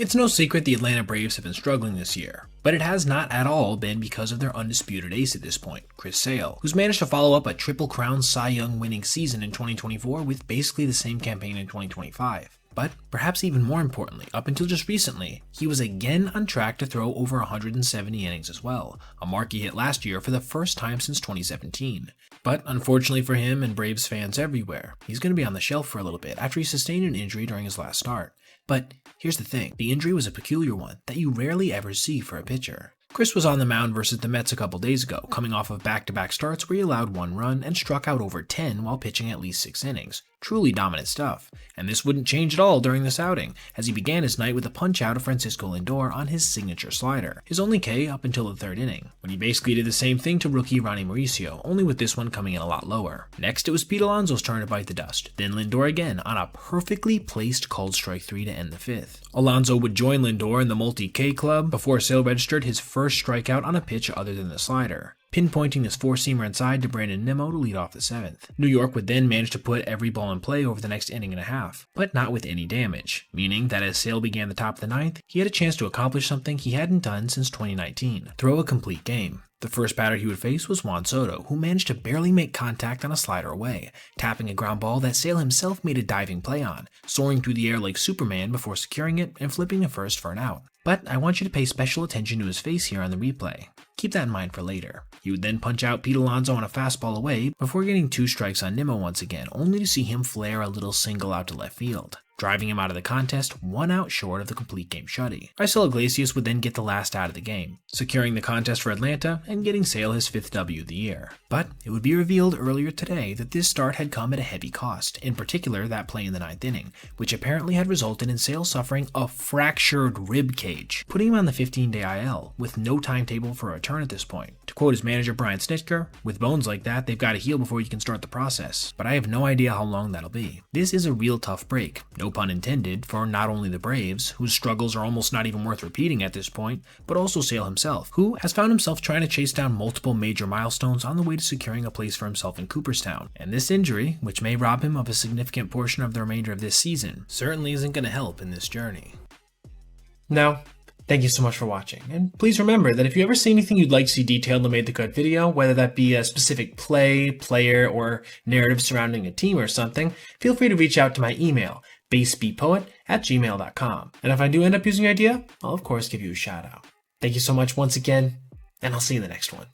It's no secret the Atlanta Braves have been struggling this year, but it has not at all been because of their undisputed ace at this point, Chris Sale, who's managed to follow up a Triple Crown Cy Young winning season in 2024 with basically the same campaign in 2025. But perhaps even more importantly, up until just recently, he was again on track to throw over 170 innings as well, a mark he hit last year for the first time since 2017. But unfortunately for him and Braves fans everywhere, he's going to be on the shelf for a little bit after he sustained an injury during his last start. But here's the thing, the injury was a peculiar one that you rarely ever see for a pitcher. Chris was on the mound versus the Mets a couple days ago, coming off of back-to-back starts where he allowed 1 run and struck out over 10 while pitching at least 6 innings. Truly dominant stuff. And this wouldn't change at all during this outing, as he began his night with a punch-out of Francisco Lindor on his signature slider, his only K up until the 3rd inning, when he basically did the same thing to rookie Ronnie Mauricio, only with this one coming in a lot lower. Next, it was Pete Alonso's turn to bite the dust, then Lindor again on a perfectly placed called strike 3 to end the 5th. Alonso would join Lindor in the multi-K club before Sale registered his first strikeout on a pitch other than the slider, pinpointing his 4-seamer inside to Brandon Nimmo to lead off the 7th. New York would then manage to put every ball in play over the next inning and a half, but not with any damage, meaning that as Sale began the top of the 9th, he had a chance to accomplish something he hadn't done since 2019, throw a complete game. The first batter he would face was Juan Soto, who managed to barely make contact on a slider away, tapping a ground ball that Sale himself made a diving play on, soaring through the air like Superman before securing it and flipping a first for an out. But I want you to pay special attention to his face here on the replay. Keep that in mind for later. He would then punch out Pete Alonso on a fastball away before getting 2 strikes on Nimmo once again, only to see him flare a little single out to left field, driving him out of the contest 1 out short of the complete game shutty. Raisel Iglesias would then get the last out of the game, securing the contest for Atlanta and getting Sale his 5th W of the year. But it would be revealed earlier today that this start had come at a heavy cost, in particular that play in the 9th inning, which apparently had resulted in Sale suffering a fractured rib cage, putting him on the 15-day IL, with no timetable for a return at this point. To quote his manager Brian Snitker, "With bones like that, they've got to heal before you can start the process, but I have no idea how long that'll be." This is a real tough break, no pun intended, for not only the Braves, whose struggles are almost not even worth repeating at this point, but also Sale himself, who has found himself trying to chase down multiple major milestones on the way to securing a place for himself in Cooperstown. And this injury, which may rob him of a significant portion of the remainder of this season, certainly isn't going to help in this journey. Now, thank you so much for watching, and please remember that if you ever see anything you'd like to see detailed in a Made the Cut video, whether that be a specific play, player, or narrative surrounding a team or something, feel free to reach out to my email, basebpoet@gmail.com. And if I do end up using your idea, I'll of course give you a shout out. Thank you so much once again, and I'll see you in the next one.